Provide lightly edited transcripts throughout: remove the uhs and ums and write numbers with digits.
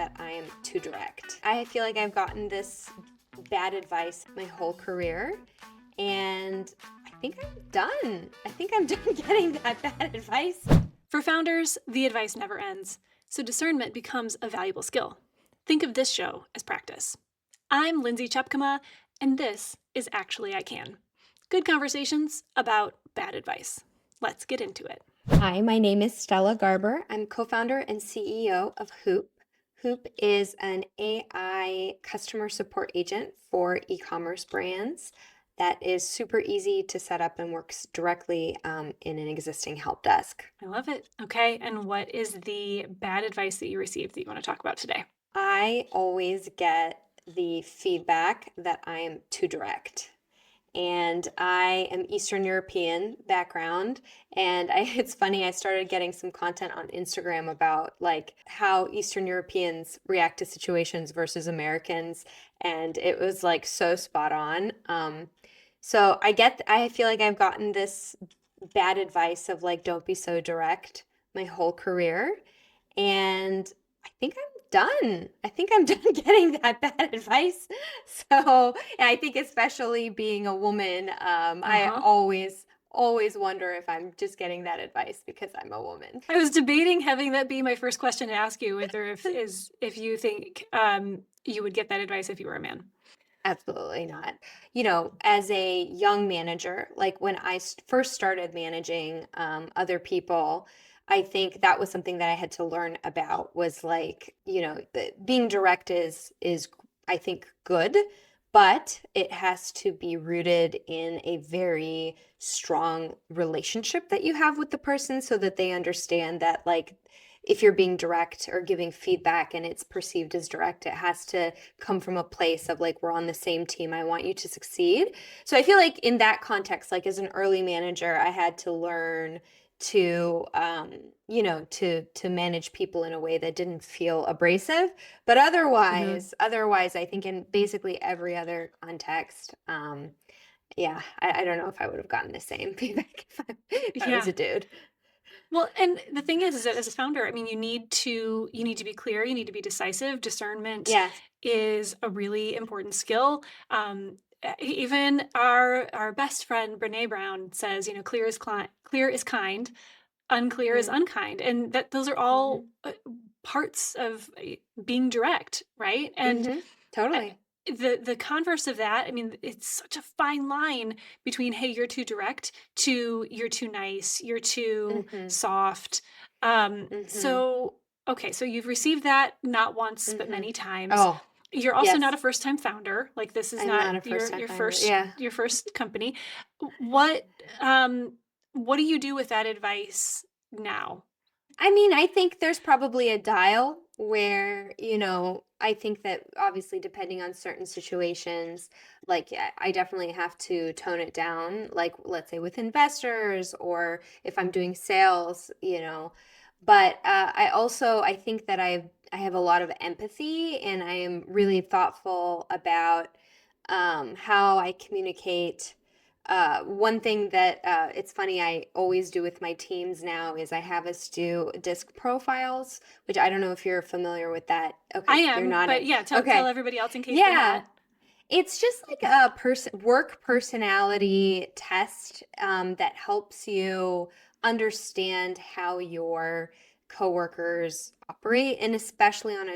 that I am too direct. I feel like I've gotten this bad advice my whole career, and I think I'm done. I think I'm done getting that bad advice. For founders, the advice never ends, so discernment becomes a valuable skill. Think of this show as practice. I'm Lindsay Chepkema, and this is Actually I Can. Good conversations about bad advice. Let's get into it. Hi, my name is Stella Garber. I'm co-founder and CEO of Hoop. Hoop is an AI customer support agent for e-commerce brands that is super easy to set up and works directly in an existing help desk. I love it. Okay, and what is the bad advice that you received that you want to talk about today? I always get the feedback that I am too direct. And I am Eastern European background. And it's funny, I started getting some content on Instagram about like how Eastern Europeans react to situations versus Americans. And it was like so spot on. So I feel like I've gotten this bad advice of like, don't be so direct my whole career. And I think I'm done. I think I'm done getting that bad advice. So, and I think especially being a woman, I Uh-huh. always wonder if I'm just getting that advice because I'm a woman. I was debating having that be my first question to ask you, whether if you think you would get that advice if you were a man. Absolutely not. You know, as a young manager, like when first started managing other people, I think that was something that I had to learn about was like, being direct is I think good, but it has to be rooted in a very strong relationship that you have with the person so that they understand that like if you're being direct or giving feedback and it's perceived as direct, it has to come from a place of like we're on the same team. I want you to succeed. So I feel like in that context, like as an early manager, I had to learn to to manage people in a way that didn't feel abrasive. But Mhm. otherwise I think in basically every other context, yeah, I don't know if I would have gotten the same feedback if I was Yeah. a dude. Well, and the thing is that as a founder, I mean, you need to be clear, you need to be decisive. Discernment Yes. is a really important skill. Even our best friend Brene Brown says, clear is kind, unclear is Mm-hmm. unkind, and that those are all parts of being direct, right? And Mm-hmm. uh, Totally. the converse of that, I mean, it's such a fine line between, hey, you're too direct, to you're too nice, you're too Mm-hmm. soft. Mm-hmm. So okay, so you've received that not once but Mm-hmm. many times. Oh, You're also not a yes. first-time founder. Like, this is I'm not not a your first-time your founder. first Yeah. your first company. What what do you do with that advice now? I mean, I think there's probably a dial where, I think that obviously depending on certain situations, like yeah, I definitely have to tone it down, like let's say with investors or if I'm doing sales. But I think that I have a lot of empathy and I am really thoughtful about how I communicate. One thing that it's funny I always do with my teams now is I have us do disc profiles, which I don't know if you're familiar with that. I Okay, you're am, but nodding. yeah, tell Okay, everybody else in case they're yeah, not. it's just like a work personality test that helps you understand how your coworkers operate, and especially on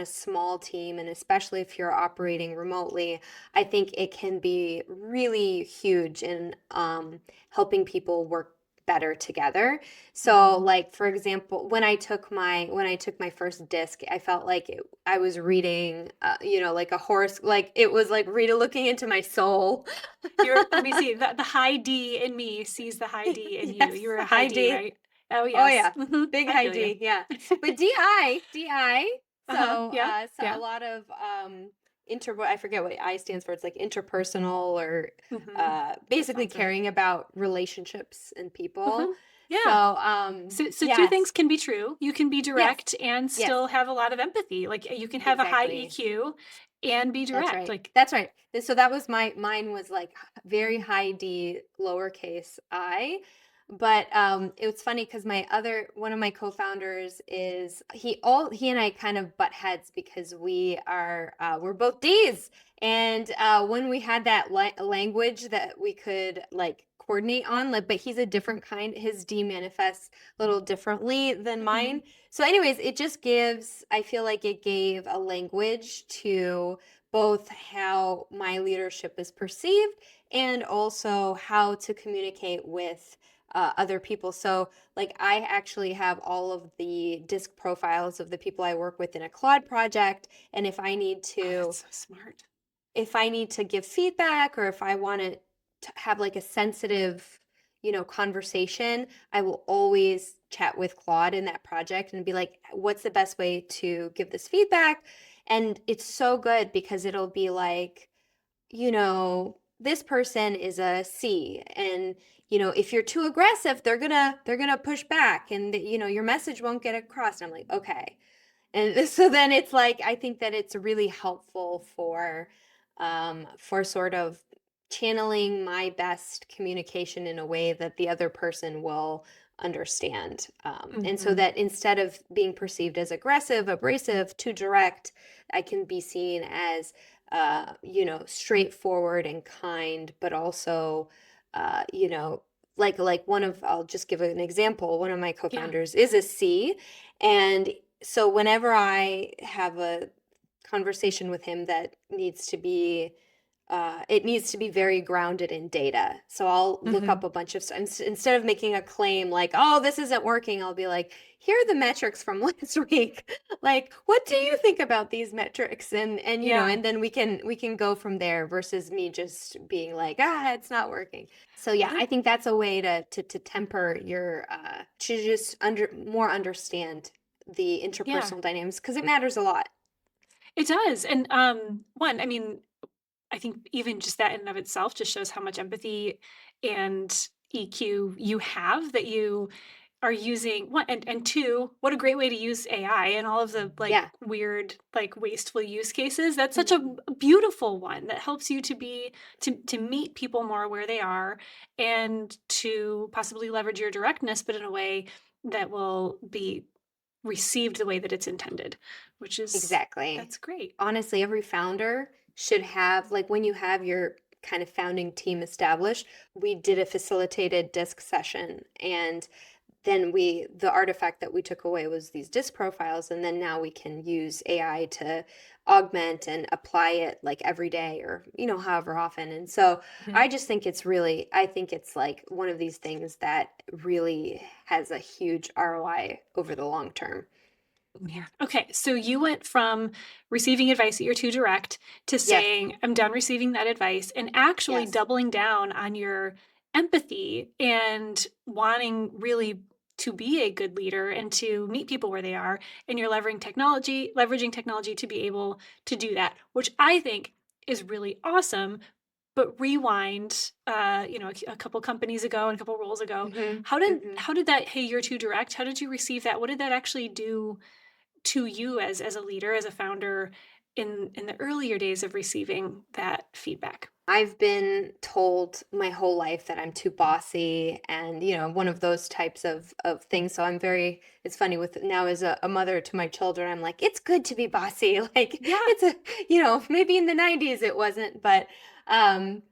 a small team, and especially if you're operating remotely, I think it can be really huge in helping people work better together. So, Mhm. like for example, when I took my first disc, I felt like I was reading, like a horse, like it was like reading, looking into my soul. Let me see, the high D in me sees the high D in you. Yes, You're a high high D, D. right? Oh, Oh yes. yeah, Mhm. big I high feel you. D. Yeah, but DI. Uh-huh. So, Yeah. so a Yeah. lot of I forget what I stands for. It's like interpersonal or Mhm. That basically sounds right. caring about relationships and people. Mhm. So, Yeah. So 2 things yes, can be true. You can be yes, direct and yes. still have a lot of empathy. Like, you can have a high Exactly. EQ and be That's direct. right. Like, That's right. So that was mine was like very high D, lowercase I. But it was funny because my other one of my co-founders is he and I kind of butt heads because we're both D's, and when we had that language that we could like coordinate on, like, but he's a different kind. His D manifests a little differently than Mhm. mine. So, anyways, it just gives. I feel like it gave a language to both how my leadership is perceived and also how to communicate with other people. So, like, I actually have all of the disc profiles of the people I work with in a Claude project. And Oh, that's so smart. if I need to give feedback or if I want to have like a sensitive, conversation, I will always chat with Claude in that project and be like, what's the best way to give this feedback? And it's so good because it'll be like, this person is a C, and if you're too aggressive, they're gonna push back, and your message won't get across. And I'm like, okay. And so then it's like I think that it's really helpful for sort of channeling my best communication in a way that the other person will understand. And so Mhm. that instead of being perceived as aggressive, abrasive, too direct, I can be seen as straightforward and kind, but also like one of I'll just give an example. One of my Yeah. co-founders is a C, and so whenever I have a conversation with him that it needs to be very grounded in data. So I'll look up Mhm. a bunch of instead of making a claim like, "Oh, this isn't working," I'll be like, "Here are the metrics from last week. Like, what do you think about these metrics?" Yeah. and then we can go from there versus me just being like, "Ah, it's not working." So yeah, That I think that's a way to temper your to just more understand the yeah. interpersonal dynamics because it matters a lot. It does, and, one, I mean, I think even just that in and of itself just shows how much empathy and EQ you have that you are using one and two, what a great way to use AI and all of the like Yeah. weird, like wasteful use cases. That's such Mhm. a beautiful one that helps you to meet people more where they are and to possibly leverage your directness, but in a way that will be received the way that it's intended, which is Exactly. that's great. Honestly, every founder should have, like, when you have your kind of founding team established, we did a facilitated disc session. And then the artifact that we took away was these disc profiles. And then now we can use AI to augment and apply it like every day or, however often. And so Mhm. I think it's like one of these things that really has a huge ROI over the long term. Yeah. Okay. So you went from receiving advice that you're too direct to Yes. saying, I'm done receiving that advice, and actually Yes. doubling down on your empathy and wanting really to be a good leader and to meet people where they are. And you're leveraging technology to be able to do that, which I think is really awesome. But rewind, a couple companies ago and a couple roles ago, Mhm. Mhm. how did that, hey, you're too direct? How did you receive that? What did that actually do to you as a leader, as a founder in the earlier days of receiving that feedback? I've been told my whole life that I'm too bossy and, one of those types of things. So it's funny with now as a mother to my children, I'm like, it's good to be bossy. Like Yeah, maybe in the 90s it wasn't, but um,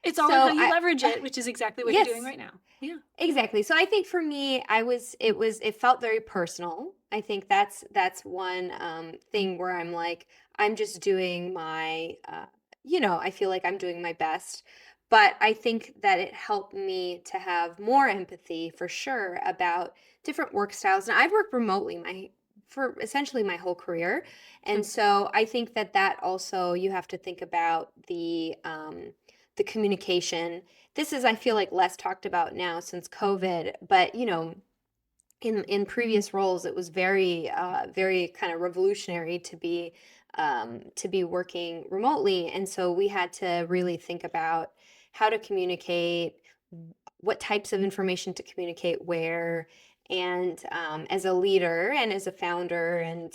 it's all in how so you leverage it, which is exactly what you're doing yes. right now. Yeah. Exactly. So I think for me, it felt very personal. I think that's one thing where I'm like, I'm just doing I feel like I'm doing my best. But I think that it helped me to have more empathy for sure about different work styles. And I've worked remotely for essentially my whole career. And Hmm. so I think that also you have to think about the communication. This is, I feel like, less talked about now since COVID, but in previous roles, it was very kind of revolutionary to be working remotely, and so we had to really think about how to communicate, what types of information to communicate where. And as a leader and as a founder and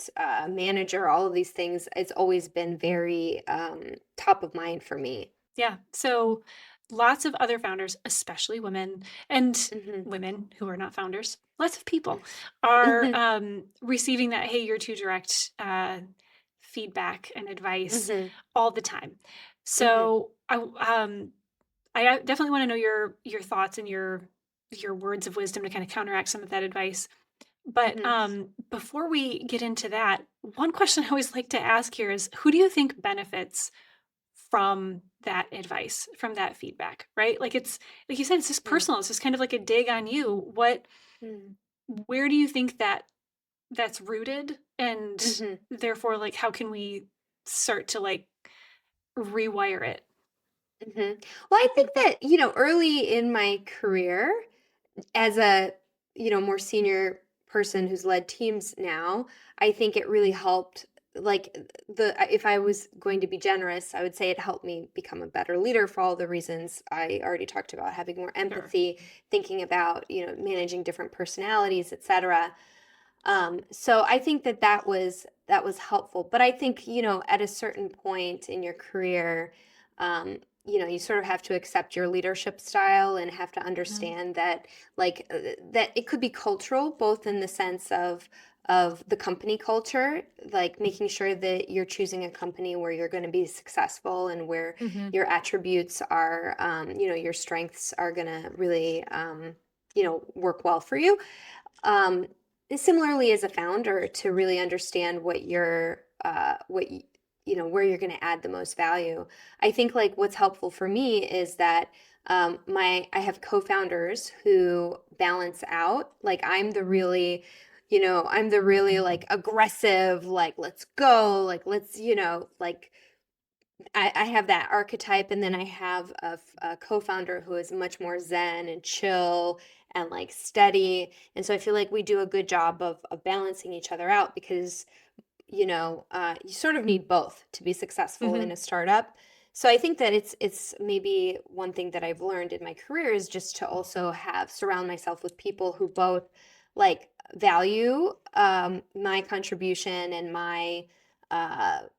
manager, all of these things, it's always been very top of mind for me. Yeah. So Lots of other founders, especially women and Mhm. women who are not founders, lots of people Mm. are Mhm. receiving that, hey, you're too direct feedback and advice Mhm. all the time. Mhm. So I definitely want to know your thoughts and your words of wisdom to kind of counteract some of that advice. But Mhm. before we get into that, one question I always like to ask here is who do you think benefits from that advice, from that feedback, right? Like it's like you said, it's just Mm. personal. It's just kind of like a dig on you. Mm. Where do you think that that's rooted? And Mhm. therefore, like, how can we start to like rewire it? Mhm. Well, I think that, early in my career, as a, more senior person who's led teams now, I think it really helped. Like if I was going to be generous, I would say it helped me become a better leader for all the reasons I already talked about, having more Sure. empathy, thinking about, managing different personalities, etc. So I think that that was helpful. But I think, at a certain point in your career, you sort of have to accept your leadership style and have to Mhm. understand that, like, that it could be cultural, both in the sense of the company culture, like making sure that you're choosing a company where you're going to be successful and where Mhm. your attributes are, your strengths are going to really, work well for you. um, Similarly, as a founder, to really understand where you're going to add the most value. I think, like, what's helpful for me is that, my I have co-founders who balance out. Like, I'm the really like aggressive, like, let's go, like, let's, like, I have that archetype, and then I have a co-founder who is much more zen and chill and, like, steady. And so I feel like we do a good job of balancing each other out, because you sort of need both to be successful in Mhm. a startup. So I think that it's maybe one thing that I've learned in my career is just to also have surround myself with people who both, like, value, my contribution and my,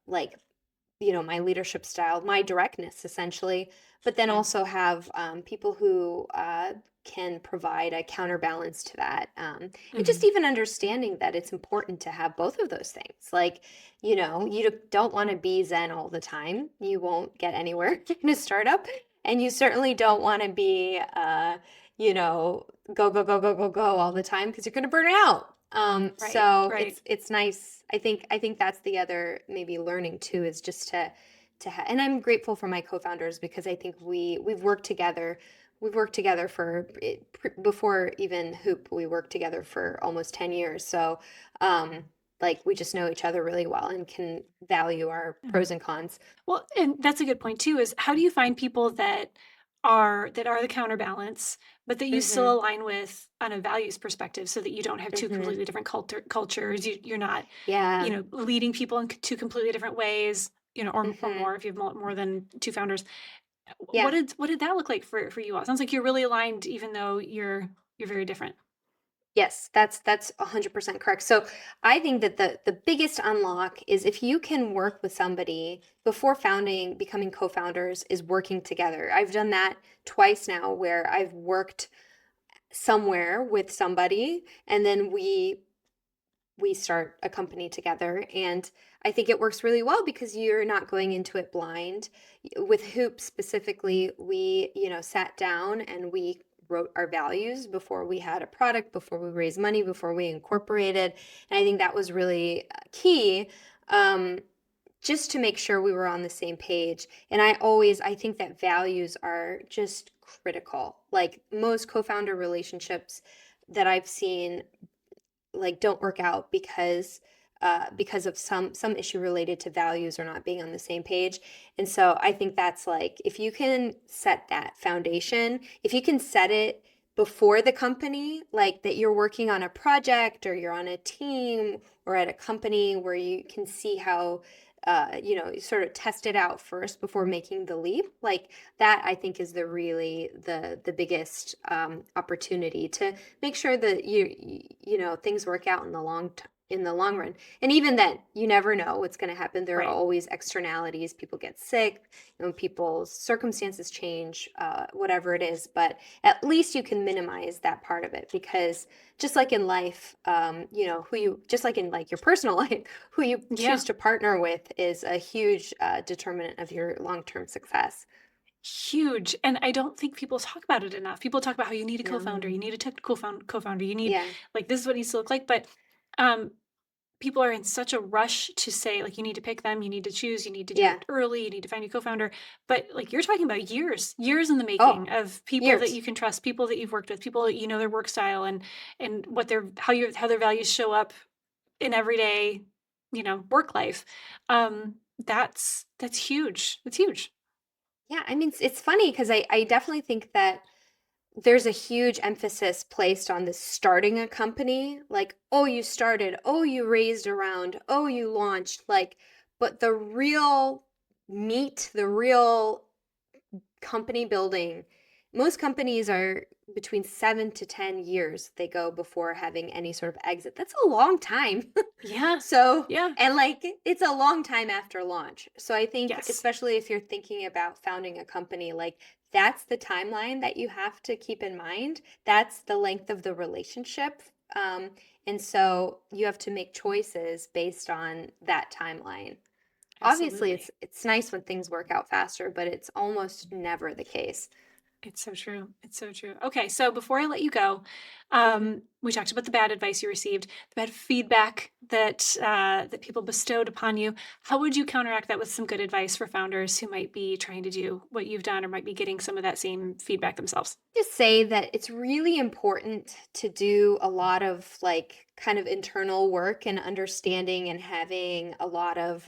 like, my leadership style, my directness, essentially, but then Yeah. also have, people who, can provide a counterbalance to that. And just Mhm. even understanding that it's important to have both of those things. Like, you don't want to be Zen all the time. You won't get anywhere in a startup. And you certainly don't want to be, you know, go, go, go, go, go, go all the time, because you're going to burn out. Right. So Right. it's nice. I think that's the other maybe learning too, is just and I'm grateful for my co-founders, because I think we've worked together. We've worked together before even Hoop. We worked together for almost 10 years. So, like, we just know each other really well and can value our Mhm. pros and cons. Well, and that's a good point too, is how do you find people that are the counterbalance, but that you still Mhm. align with on a values perspective so that you don't have two Mhm. completely different cultures. You're not, Yeah. leading people in two completely different ways, or Mhm. more if you have more than two founders. Yeah. What did that look like for you all? Sounds like you're really aligned even though you're very different. Yes, that's 100% correct. So I think that the biggest unlock is, if you can work with somebody before becoming co-founders, is working together. I've done that twice now, where I've worked somewhere with somebody, and then we start a company together. And I think it works really well, because you're not going into it blind. With Hoop specifically, we, sat down and we wrote our values before we had a product, before we raised money, before we incorporated. And I think that was really, key, um, just to make sure we were on the same page. And I think that values are just critical. Like, most co-founder relationships that I've seen, like, don't work out, because of some issue related to values or not being on the same page. And so I think that's, like, if you can set that foundation, if you can set it before the company, like, that you're working on a project, or you're on a team, or at a company where you can see how, you sort of test it out first before making the leap, like, that I think is the biggest, opportunity to make sure that things work out in the long run. And even then, you never know what's going to happen. There are Right. always externalities. People get sick, people's circumstances change, whatever it is. But at least you can minimize that part of it, because just like in life, just like in like your personal life, who you choose Yeah. to partner with is a huge determinant of your long-term success. Huge. And I don't think people talk about it enough. People talk about how you need a co-founder, No. you need a technical co-founder, you need Yeah. like this is what it needs to look like. But um people are in such a rush to say like you need to pick them, you need to choose, you need to do Yeah. it early, you need to find a co-founder. But like you're talking about years in the Oh, making of people that years. you can trust, people that you've worked with, people that you know their work style and what their how their values show up in everyday, work life. That's huge. That's huge. Yeah, I mean, it's funny because I definitely think that there's a huge emphasis placed on this starting a company. Like, oh, you started, oh, you raised around, oh, you launched. Like, but the real meat, the real company building, most companies are between 7 to 10 years they go before having any sort of exit. That's a long time. Yeah. So, Yeah. and like it's a long time after launch. So I think, Yes. especially if you're thinking about founding a company, like that's the timeline that you have to keep in mind. That's the length of the relationship. Um, and so you have to make choices based on that timeline. Obviously, Absolutely. it's nice when things work out faster, but it's almost never the case. It's so true. It's so true. Okay, so before I let you go, Mhm. we talked about the bad advice you received, the bad feedback that people bestowed upon you. How would you counteract that with some good advice for founders who might be trying to do what you've done or might be getting some of that same feedback themselves? Just say that it's really important to do a lot of like kind of internal work and understanding and having a lot of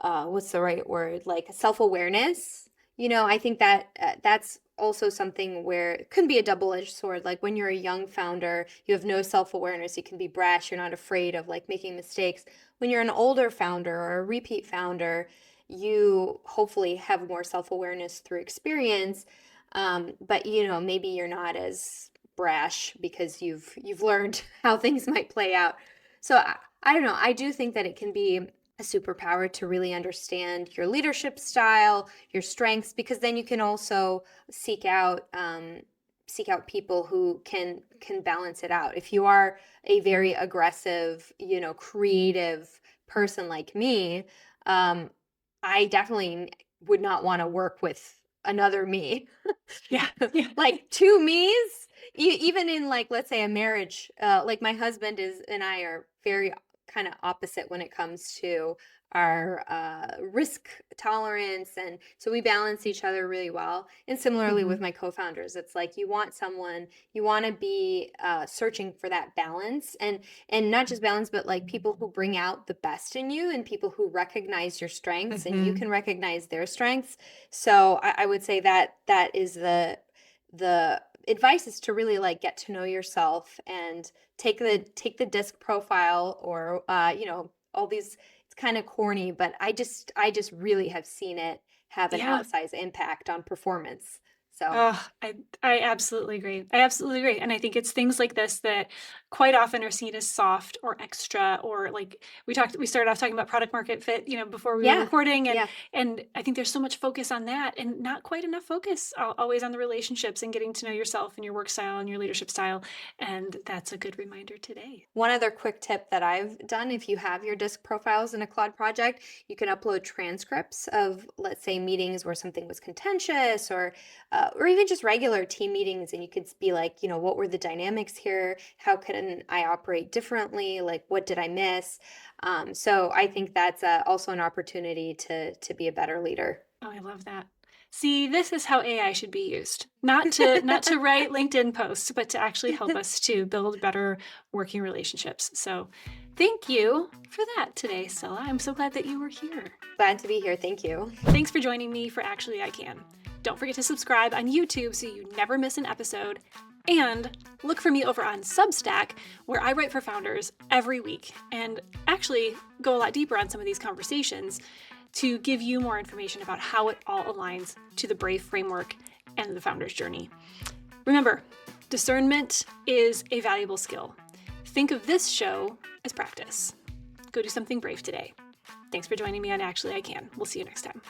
what's the right word, like self-awareness. I think that that's also something where it can be a double-edged sword. Like when you're a young founder, you have no self-awareness, you can be brash, you're not afraid of like making mistakes. When you're an older founder or a repeat founder, you hopefully have more self-awareness through experience. But maybe you're not as brash because you've learned how things might play out. So I don't know, I do think that it can be a superpower to really understand your leadership style, your strengths, because then you can also seek out people who can balance it out. If you are a very aggressive, creative person like me, um, I definitely would not want to work with another me. Yeah. Yeah. Like two me's, even in like let's say a marriage, like my husband is and I are very kind of opposite when it comes to our risk tolerance, and so we balance each other really well. And similarly with Hmm. my co-founders, it's like you want someone, you want to be searching for that balance, and not just balance, but like people who bring out the best in you and people who recognize your strengths and you Hmm. can recognize their strengths. So I would say that that is the advice, is to really like get to know yourself and take the disc profile, or all these. It's kind of corny, but I just really have seen it have an Yeah. outsized impact on performance. So Oh, I absolutely agree. I absolutely agree. And I think it's things like this that quite often are seen as soft or extra or like we started off talking about product market fit, before we were yeah, recording yeah. and I think there's so much focus on that and not quite enough focus always on the relationships and getting to know yourself and your work style and your leadership style. And that's a good reminder today. One other quick tip that I've done: if you have your disc profiles in a Claude project, you can upload transcripts of, let's say, meetings where something was contentious, or even just regular team meetings, and you could be like, what were the dynamics here? How can I operate differently? Like, what did I miss? So I think that's also an opportunity to be a better leader. Oh, I love that. See, this is how AI should be used. Not to write LinkedIn posts, but to actually help us to build better working relationships. So, thank you for that today, Stella. I'm so glad that you were here. Glad to be here. Thank you. Thanks for joining me for Actually I Can. Don't forget to subscribe on YouTube so you never miss an episode. And look for me over on Substack, where I write for founders every week and actually go a lot deeper on some of these conversations to give you more information about how it all aligns to the Brave framework and the founder's journey. Remember, discernment is a valuable skill. Think of this show as practice. Go do something brave today. Thanks for joining me on Actually I Can. We'll see you next time.